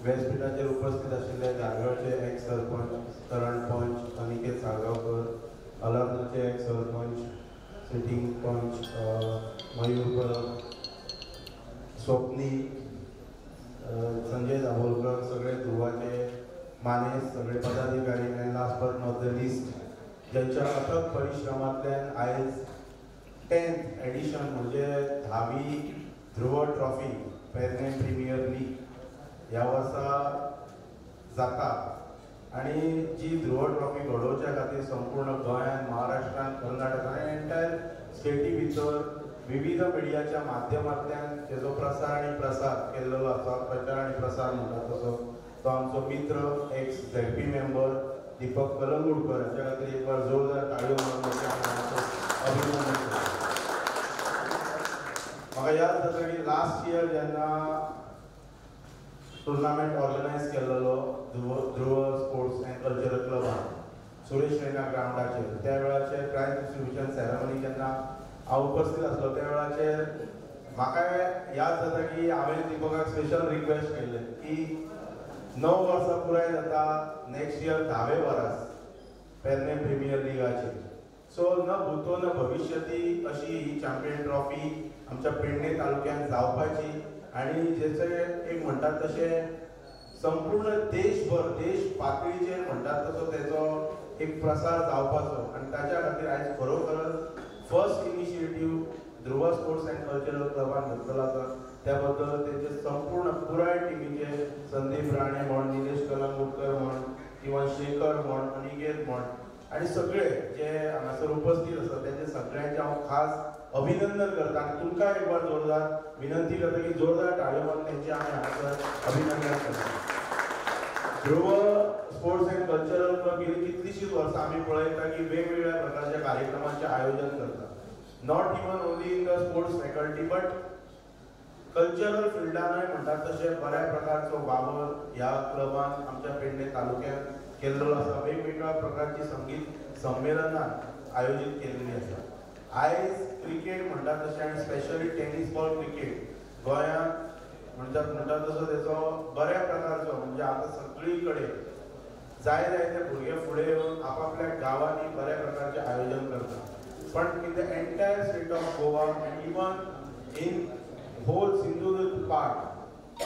व्यासपीठाचेर उपस्थित आशिल्ले धारगळचे एक्स सरपंच करण पंच अनिकेत साळगांवकर अलर्नाचे एक्स सरपंच सिटींग पंच मयूर परब स्वप्नी संजय दाभोलकर सगळे ध्रुवाचे माने सगळे पदाधिकारी and last but not the list ज्यांच्या अथक परिश्रमांतल्यान आयज 10th एडिशन म्हणजे 10वी ध्रुव ट्रॉफी पेरने प्रिमियर लीग ह्या वर्सा जाता आणि जी ध्रुव ट्रॉफी घडोवच्या खातीर संपूर्ण गोंयांत महाराष्ट्रांत कर्नाटकांत आनी एंटायर स्टेटी भितर विविध मिडियाच्या माध्यमांतल्यान तेजो प्रसार आनी प्रसार केल्लो आसा प्रचार आनी प्रसार म्हणटा तसो तो आमचो मित्र x ZP member Deepak Kalangutkar हाच्या खातीर एक बार जोरदार ताळयो मारून अभिनंदन करता. म्हाका याद जाता की लास्ट इयर जेन्ना टुर्नामेंट ऑर्गनायज केल्लो ध्रुव स्पोर्ट्स अँड कल्चरल क्लबान सुरेश रैना ग्राउंडाचेर त्या वेळाचेर प्रायज डिस्ट्रिब्युशन सेरेमनी जेन्ना हांव उपस्थित आसलो त्या वेळाचेर म्हाका याद जाता की हांवें दीपकाक स्पेशल रिक्वेस्ट केल्लें की 9 वर्सां पुराय जाता नेक्स्ट इयर 10वें वरास पेरने प्रिमियर लीगाचेर सो न भूतो न भविष्यती अशी ही चॅम्पियन ट्रॉफी आमच्या पेडणे तालुक्यात जावपाची आणि जेचे एक म्हणतात तसे संपूर्ण देशभर देश पातळीचेर म्हणतात तसो तेचो एक प्रसार जावपाचो आणि ताच्या खातीर आयज खरोखरच first initiative Dhruv sports and cultural क्लबान घेतलेलो आसा त्या बद्दल तेचे संपूर्ण पुराय टिमीचे संदीप राणे म्हण निलेश कलंगूटकर म्हण किंवा शेखर म्हण अनिकेत म्हण आणि सगळे जे हांगासर उपस्थित आसा तेचे सगळ्यांचे हांव खास अभिनंदन करता आणि तुमकां एक बार जोरदार विनंती करता की जोरदार ताळयो मारून तेंचे आमी हांगासर अभिनंदन करता. ध्रुव स्पोर्ट्स अँड कल्चरल क्लब गेली कितलीशीच वर्सां आमी पळयता की वेगवेगळ्या प्रकारच्या कार्यक्रमांचे आयोजन करता not even only in the sports faculty but cultural फिल्डानय म्हणटात तशें बऱ्या प्रकारचो वावर ह्या क्लबान आमच्या पेडणे तालुक्यांत केल्लो आसा वेगवेगळ्या प्रकारची संगीत संमेलनां आयोजीत केल्लीं आसा. आयज क्रिकेट म्हणटात तशें आनी स्पेशली टेनीस बॉल क्रिकेट गोंयांत म्हणटात तसो तेचो बऱ्या प्रकारचो म्हणजे आतां सगळी कडेन जाय ते भुरगे फुडें येवन आपापल्या गांवांनी बऱ्या प्रकारचें आयोजन करता पण in the entire state of Goa end even in whole Sindhudurg part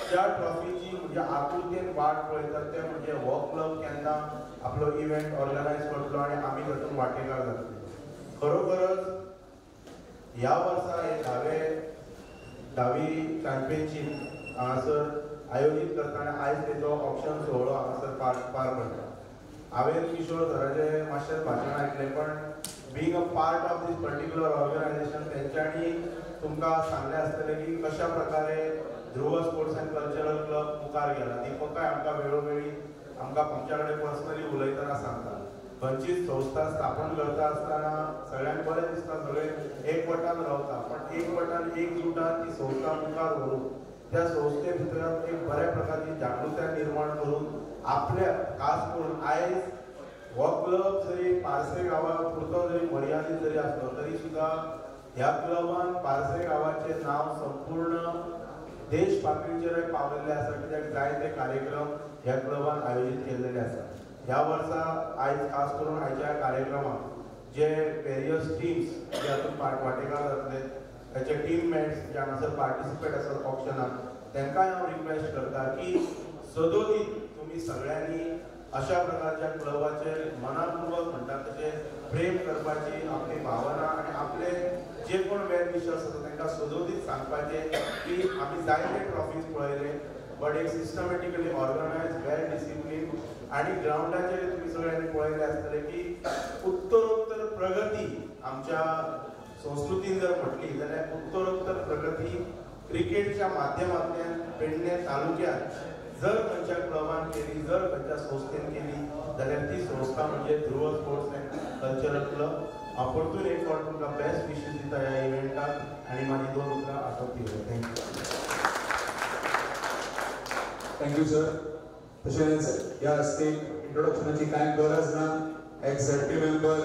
ज्या ट्रॉफीची म्हणजे आतुरतेन वाट पळयतात ते म्हणजे हो क्लब केन्ना आपलो इव्हेंट ऑर्गनायज करतलो आनी आमी तातूंत वांटेकार जातले. खरोखरच ह्या वर्सा हे 10वी चॅम्पियनशीप हांगासर आयोजीत करता आनी आयज तेचो ऑप्शन सोहळो हांगासर पार पडटा. हांवें किशोर सराचें मातशें भाशण आयकलें पण being a part of this particular organisation तेंच्यांनी तुमकां सांगलें आसतलें की कशा प्रकारे Dhruv sports and cultural club मुखार गेला. दीपकाय आमकां वेळोवेळी आमकां आमच्या कडेन पर्सनली उलयतना सांगता खंयचीच संस्था स्थापन करता आसतना सगळ्यांक बरें दिसता सगळे एकवटान रावता पण एकवटान एकजुटान ती संस्था मुखार व्हरून त्या संस्थे भितर एक बऱ्या प्रकारची जागृताय निर्माण करून आपल्या खास करून आयज हो क्लब जरी पारसे गांवा पुरतो जरी मर्यादीत जरी आसलो तरी सुद्धा ह्या क्लबान पारसे गांवाचें नांव संपूर्ण देश पातळीचेर पावलेले आसा कित्याक जायते कार्यक्रम ह्या क्लबान आयोजीत केल्लेले आसा. ह्या वर्सा आयज खास करून आयच्या कार्यक्रमाक जे वेरियस टीम्स जे हातूंत वांटेकार जातले ताचे टीममेट्स जे हांगासर पार्टिसिपेट आसात ऑप्शनाक तांकांय हांव रिक्वेस्ट करता की सदोदीत तुमी सगळ्यांनी अशा प्रकारच्या क्लबाचेर मनापूर्वक म्हणटात तशे प्रेम करपाची आपली भावना आनी आपले जे कोण वेल विशर्स आसा तांकां सदोदीत सांगपाचें की आमी जायते ट्रॉफीज पळयले बट एक सिस्टमॅटिकली ऑर्गनायज वेल डिसिप्लीन आनी ग्राउंडाचेर तुमी सगळ्यांनी पळयले आसतले की उत्तरोत्तर प्रगती आमच्या संस्कृतीन जर म्हटली जाल्यार उत्तरोत्तर प्रगती क्रिकेटच्या माध्यमांतल्यान पेडणे तालुक्यांत जर खंयच्या क्लबान केली जर खंयच्या संस्थेन केली जाल्यार ती संस्था म्हणजे ध्रुव स्पोर्ट्स अँड कल्चरल क्लब परतून एक फावट तुमकां बेस्ट विशीस दिता ह्या इव्हेंटाक आनी म्हाजी 2 उतरां आटोपली. Thank you sir. तशेंच ह्या स्टेज इंट्रोडक्शनाची कांय गरज ना. एक्स झेड मेंबर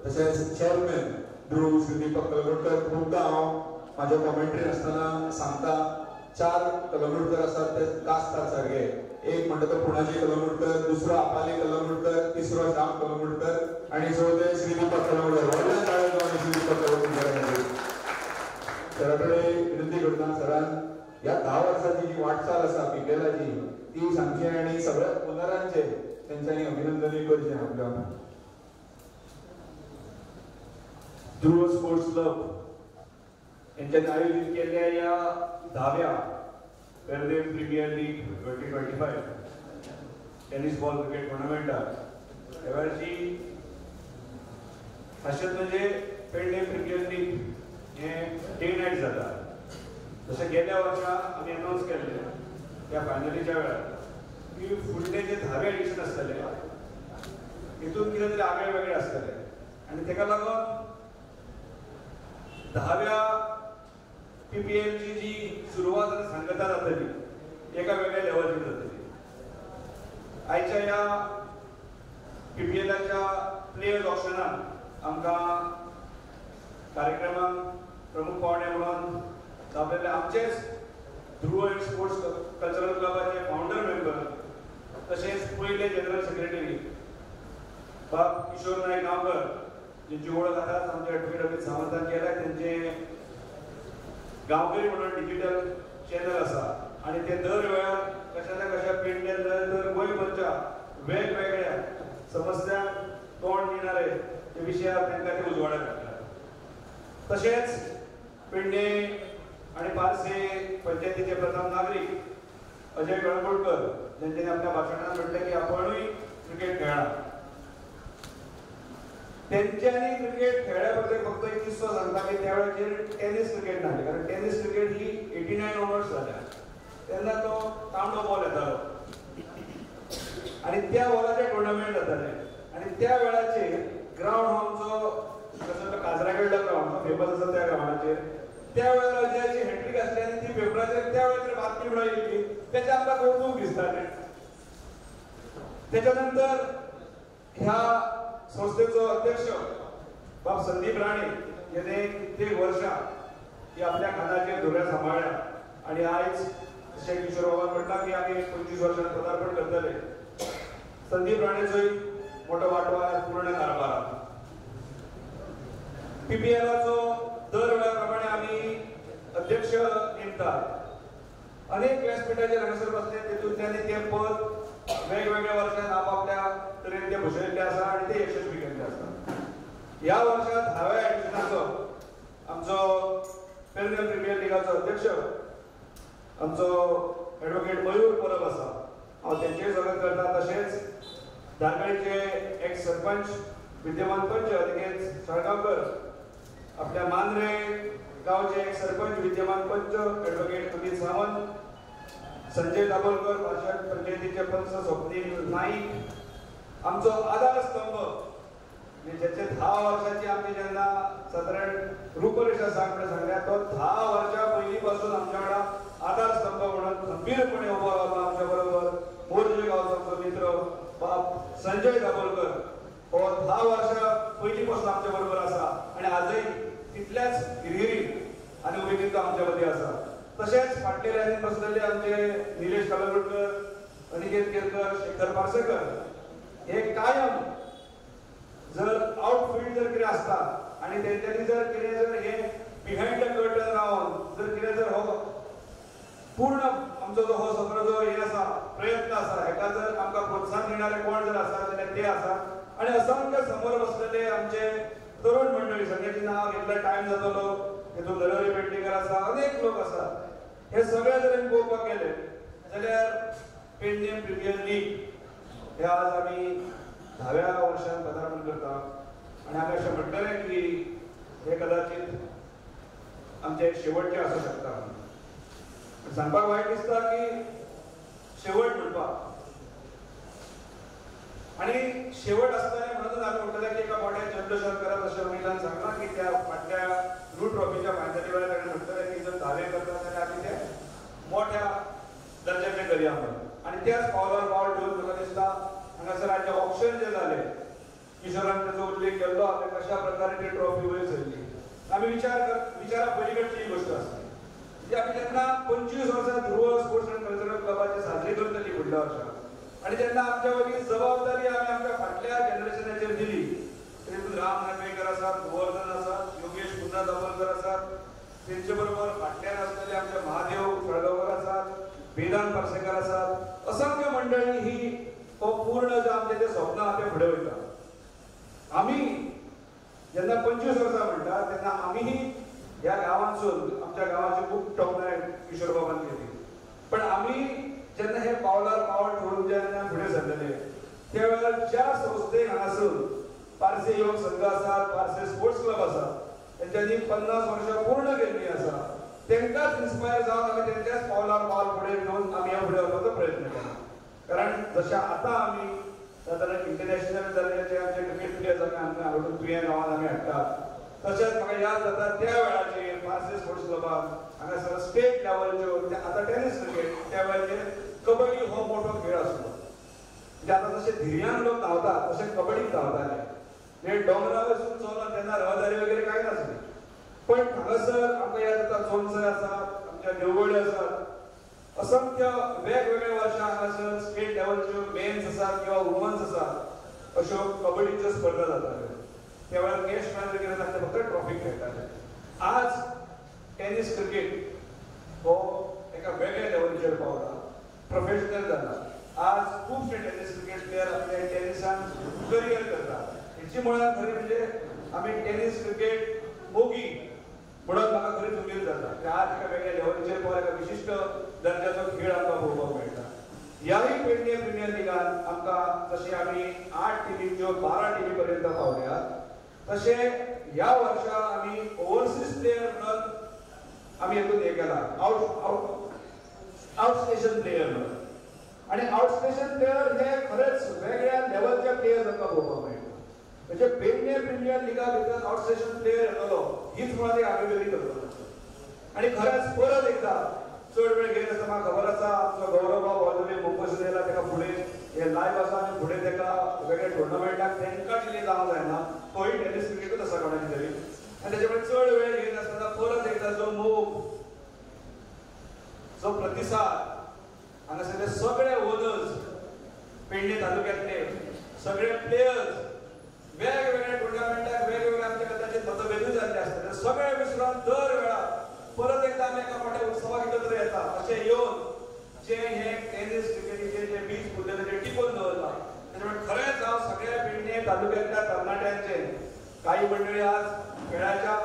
तशेंच चेअरमॅन ध्रुव श्री दीपक कलगुटकर खुबदां हांव म्हाज्या कॉमेंट्री आसतना सांगता 4 कलगुटकर आसात ते कास्तार सारके. एक म्हणटा तो पुणाजी कलगुटकर, दुसरो आपाली कलगुटकर, तिसरो श्याम कलगुटकर आनी चौथे श्री दीपक कलगुटकर. व्हडल्या ताळ्यो श्री दीपक कलगुटकर. सरा कडेन विनंती करता सरान ह्या 10 वर्सांची जी वाटचाल आसा पिकेलाची ती सांगची आनी सगळ्या ओनरांचे तेंच्यांनी अभिनंदनूय करचें आपल्या. ध्रुव स्पोर्ट्स क्लब यांच्यानी आयोजित केलेल्या या 10व्या Pernem premier league 2025 tennis ball cricket टुर्नामेंटात ह्या वेळची खासियत म्हणजे पेडनेम प्रीमियर लीग हे डे नाईट जाता. जशें गेल्या वर्सा आमी अनाउन्स केल्ले त्या फायनलीच्या वेळार की फुडले जे 10वें एडिशन आसतले हितून कितें तरी आगळे वेगळे आसतले आनी तेका लागून 10व्या PPLची जी सुरवात आनी सांगता जातली एका वेगळ्या लेवलची जातली. आयच्या ह्या PPLच्या प्लेयर्स ऑप्शनाक आमकां कार्यक्रमाक प्रमुख पावणे म्हणून लाभलेले आमचेच ध्रुव स्पोर्ट्स कल्चरल क्लबाचे फाउंडर मेंबर तशेंच पयले जनरल सेक्रेटरी बाब किशोर नायक गांवकर जेंची वळख आतां आमचे ॲडव्होकेट अमित सावंतान केल्या. तेंचे गांवकरी म्हणून डिजिटल चॅनल आसा आनी ते दर वेळार कशा ना कशा पेडण्यात दर गोंयभरच्या वेगवेगळ्या समस्यांक तोंड दिणारे ते विशयार तांकां ते उजवाडाक हाडटात. तशेंच पेडणे आनी पारसे पंचायतीचे प्रथम नागरीक अजय कळंगुटकर जेंच्यानी आपल्या भाशणांत म्हटलें की आपणूय क्रिकेट खेळ्ळा. तेंच्यांनी क्रिकेट खेळ्ळ्या बद्दल फक्त एक किस्सो सांगता की त्या वेळाचेर टेनिस क्रिकेट नासलें कारण टेनिस क्रिकेट ही 89 ऑनवर्ड्स जाल्या. तेन्ना तो तांबडो बॉल येतालो आनी त्या बॉलाचें टुर्नामेंट जातालें आनी त्या वेळाचेर ग्रावंड हो आमचो जसो तो काजरागेडलो ग्रावंड फेमस आसा त्या ग्रावंडाचेर त्या वेळार अजयाची हॅट्रिक आसली आनी ती पेपराचेर त्या वेळाचेर बातमी म्हणून येयली. तेचें आमकां कौतूक दिसतालें. तेच्या नंतर ह्या संस्थेचो अध्यक्ष बाब संदीप राणे जेणे कित्येक वर्षां ही आपल्या खांदाचेर धुऱ्या सांबाळ्ळ्या आनी आयज जशें किशोर बाबान म्हटलां की आमी 25 वर्सांत पदार्पण करतले. संदीप राणेचोय मोठो वांटो आसा पूर्ण कारभारांत. PPLचो दर वेळा प्रमाणे आमी अध्यक्ष नेमतात. अनेक व्यासपीठाचेर हांगासर बसले तेतूंतल्यान ते पद वेगवेगळ्या वर्षांत आपापल्या तरेन ते भुशयल्ले आसा आनी ते यशस्वी केल्ले आसा. ह्या वर्सांत 10व्या एडिशनाचो आमचो पेडणे प्रीमियर लीगाचो अध्यक्ष आमचो ॲडव्होकेट मयूर परब आसा. हांव तेंचेय स्वागत करता. तशेंच धारगळीचे एक्स सरपंच विद्यमान पंच अनिकेत साळगांवकर, आपल्या मांद्रे गांवचे एक्स सरपंच विद्यमान पंच ॲडव्होकेट अमित सावंत, संजय दाभोलकर पार्षद पंचायतीचे पंच स्वप्नील नाईक, आमचो आधारस्तंभ ज्याचे 10 वर्षाची आमची जेन्ना सादारण रूपरेषा सांगल्या तो 10 वर्षां पयलीं पासून आमच्या वांगडा आधारस्तंभ म्हणून खंबीरपणे उबो रावला आमच्या बरोबर. मोरजे गांवचो आमचो मित्र बाब संजय दाभोलकर हो 10 वर्षां पयलीं पासून आमच्या बरोबर आसा आनी आजय तितल्याच हिरहिरीत आनी उमेदीन आमच्या मदीं आसा. तशेंच फाटले लायनीन बसलेले आमचे निलेश कलगुटकर, अनिकेत केरकर, शेखर पार्सेकर हे कायम जर आउटफील्ड जर कितें आसता आनी तेंच्यांनी जर कितें जर हे बिहायंड द कर्टन रावन जर कितें जर हो पूर्ण आमचो जो हो सगळो जो हे आसा प्रयत्न आसा हेका जर आमकां प्रोत्साहन दिणारे कोण जर आसा जाल्यार ते आसा. आनी असंख्य समोर बसलेले आमचे तरुण मंडळी सगळ्यांची नांव घेतल्यार टायम जातलो. हेतून नरहरी पेडणेकर आसा, अनेक लोक आसा. हे सगळे जर आमी पळोवपाक गेले जाल्यार पेडणे प्रीमियर लीग हे आज आमी 10व्या वर्षान पदार्पण करता आनी आमी अशें म्हणटले की हे कदाचित आमचे शेवटचे आसूं शकता. सांगपाक वायट दिसता की शेवट म्हणपाक आनी शेवट आसतलें म्हणत उपरांतूच आम्ही म्हटलें की एका मोठ्या जल्लोषात करत अशें अमितान सांगलां की त्या फाटल्या ब्लू ट्रॉफीच्या फायनली वेळार ताणें म्हटलें की जर धावे करता जाल्यार आमी ते मोठ्या दर्जाचें करया म्हणून आनी त्याच पावलार पावल ठेवून म्हाका दिसता हांगासर आयचे ऑप्शन जे जाले किशोरान ताचो उल्लेख केल्लो आनी कशा प्रकारे ती ट्रॉफी वयर सरली आमी विचारा पलीकडची ही गोष्ट आसली म्हणजे आमी जेन्ना 25 वर्सां ध्रुव स्पोर्ट्स एंड कल्चरल क्लबाची साजरी करतली फुडल्या वर्सा आणि जेन्ना आमच्या वरवीं जबाबदारी आमी आमच्या फाटल्या जनरेशनाचेर दिली तेतूंत राम नार्वेकर आसात गोवर्धन आसात योगेश पुन्हा दाबोलकर आसात तेंचे बरोबर फाटल्यान आसलेले आमचे महादेव सळगांवकर आसात वेदांत पार्सेकर आसात असंख्य मंडळी ही तो पूर्ण जे आमचे जे स्वप्न आहा ते फुडें वयता आमी जेन्ना 25 वर्सां म्हणटा तेन्ना आमीही ह्या गांवांसून आमच्या गांवाची खूब तोखणाय किशोर बाबान केली पण आमी जेन्ना हे पावलार पावल ठेवून जेन्ना फुडें सरलेले त्या वेळार ज्या संस्थेक हांगासून पारसे योग संघ आसात पारसे स्पोर्ट्स क्लब आसात तेंच्यांनी 50 वर्सां पूर्ण केल्ली आसा तेंकांच इन्स्पायर जावन आमी तेंच्याच पावलार पावल फुडें घेवन आमी ह्या फुडें वचपाचो प्रयत्न केला कारण जशें आतां आमी जाल्यार इंटरनॅशनल दर्जाचे आमचे क्रिकेट प्लेयर्स आमी हाडून तुयें गांवांत आमी हाडटात तशेंच म्हाका याद जाता त्या वेळाचेर पारसे स्पोर्ट्स क्लबान हांगासर स्टेट लेवलच्यो म्हणजे आतां टेनीस क्रिकेट त्या वेळाचेर कबड्डी हो मोठो खेळ आसलो म्हणजे आतां जशे धिरयान लोक धांवतात तशे कबड्डीक धांवताले हे डोंगरार वचून चलत तेन्ना रहदारी वगैरे कांय नासली पण हांगासर आमकां याद जाता चोनसर आसात आमच्या देवगडे आसात असंख्य वेगवेगळ्या वर्सां हांगासर स्टेट लेवलच्यो मेन्स आसात किंवा वुमन्स आसात अश्यो कबड्डीच्यो स्पर्धा जाताल्यो त्या वेळार कॅश प्राइज वगैरे नासले फक्त ट्रॉफी खेळटाले आज टेनीस क्रिकेट हो एका वेगळ्या लेवलचेर पावला प्रोफेशनल जाला आज खुबशे टेनीस क्रिकेट प्लेयर आपले टेनिसान करियर करतात हेची मुळात खरी म्हणजे आमी टेनीस क्रिकेट मोगी म्हणून म्हाका खरीच उमेद जाता की आज एका वेगळ्या लेवलचेर पळय एका विशिश्ट दर्जाचो खेळ आमकां पळोवपाक मेळटा ह्याही पेडणे प्रिमियर लिगान आमकां जशे आमी 8 टिमींच्यो 12 टिमी पर्यंत पावल्यात तशे ह्या वर्सा आमी ओव्हरसीज प्लेयर म्हणून आमी हेतून हे केला आउट स्टेशन प्लेयर म्हणून आणि आउट स्टेशन प्लेयर हे खरेच वेगळ्या लेवलचे प्लेयर आमकां पळोवपाक मेळटा म्हणजे पेडणे प्रिमियर लिगा भितर आउट स्टेशन प्लेयर येतलो हीच मुळात एक आगळी करतलो आणि खरेच परत एकदा चड वेळ घेत आसता म्हाका खबर आसा आमचो गौरवभाव ऑलरेडी मुंबय येयला तेका फुडें हे लायव्ह आसा आनी फुडें तेका वेगळ्या टुर्नामेंटाक तेंकां डिले जावंक जायना तोय टेनीस क्रिकेटूच आसा कोणाची तरी आनी तेचे कडेन चड वेळ घेत आसतना परत एकदा जो मोग जो प्रतिसाद हांगासरले सगळे ओनर्स पेडणे तालुक्यांतले सगळे प्लेयर्स वेगवेगळ्या टुर्नामेंटाक वेगवेगळ्या आमच्या कदाचित मतभेदूय जाल्ले आसतले सगळे विसरून दर वेळा परत एकदा आमी एका मोठ्या उत्सवाक एकत्र येता अशें येवन जे हे टेनीस क्रिकेटीचे जे बीच फुटलेले ते टिकोवन दवरला त्यामुळे खरेंच हांव सगळ्या पेडणे तालुक्यांतल्या तरणाट्यांचे काही मंडळी आज खेळण्याच्या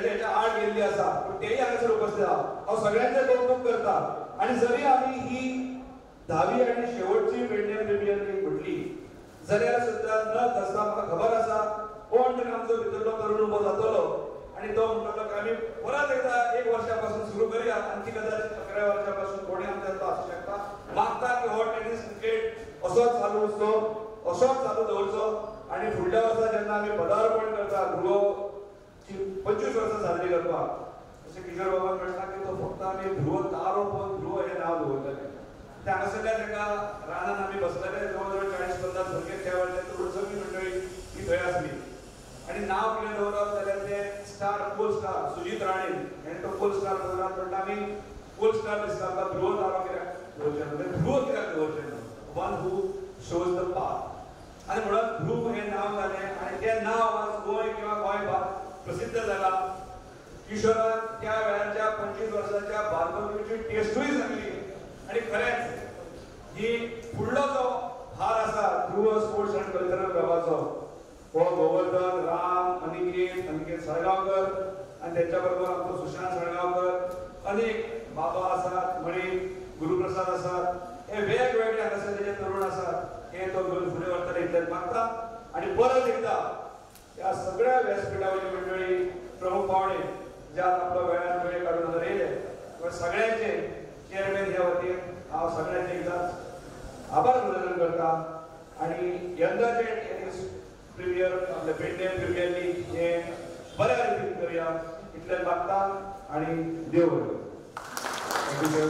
हेच्या आड गेल्ली आसा पण तेही हांगासर उपस्थित आहा हांव सगळ्यांचें कौतुक करता आनी जरी आमी ही 10वी आनी शेवटची पेडणे प्रिमियर लीग म्हटली जाल्यार सुद्दां न खसता म्हाका खबर आसा कोण तरी आमचो भितरलो तरुण उबो जातलो आणि तो म्हणटलो की आम्ही परत एकदा 1 वर्षापासून सुरू करूया आणखी कदाचित 11 वर्षापासून कोणी आमच्यातलो असू शकता मागता की हो टेनीस क्रिकेट असोच चालू असतो असोच चालू दवरचो आणि फुडल्या वर्सा जेन्ना आमी पदार्पण करता ध्रुवची 25 वर्सां साजरी करपाक अशें किशोर बाबान म्हणटा की तो फक्त आमी ध्रुव तारो पळोवन ध्रुव हे नांव दवरलेलें ते हांगासरल्या तेका रानान आमी बसलेले जवळ 40-50 भुरगे त्या वेळार तरुण सगळी मंडळी ती थंय आसली आणि नाव कितें दवरप जाल्यार ते स्टार कोल स्टार सुजीत राणे हेणें तो कोल स्टार दवरला म्हणटा आमी कोल स्टार दिसता आमकां ध्रुव तारो कित्याक दवरचें म्हणजे ध्रुव कित्याक दवरचें ना one who shows the path आनी म्हणून ध्रुव हें नांव जालें आनी तें नांव आज गोंय किंवा गोंय प्रसिद्ध जाला किशोरान त्या वेळाच्या 25 वर्साच्या बालपणीची टेस्टूय सांगली आनी खरेंच ही फुडलो जो भार आसा ध्रुव स्पोर्ट्स एंड कल्चरल क्लबाचो हो गोवर्धन राम अनिकेत सळगांवकर आणि त्याच्या बरोबर आमचो सुशांत सळगांवकर अनेक बाबा आसात मणी गुरुप्रसाद आसात हे वेगवेगळे हांगासरले जे तरुण आसात हे तो घेवन फुडें व्हरतले इतलेंच मागता आणि परत एकदा ह्या सगळ्या व्यासपीठावयली मंडळी प्रमुख पावणे जे आज आपलो वेळार वेळ काडून हांगा येयले सगळ्यांचे चेअरमॅन ह्या वतीन हांव सगळ्यांचे एकदांच आभार प्रदर्शन करता आणि यंदाचे टेनिस प्रीमियर आपले इंडियन प्रीमियर लीग हे बऱ्या रितीन करूया इतले मागता आणि देव बरें. Thank you sir.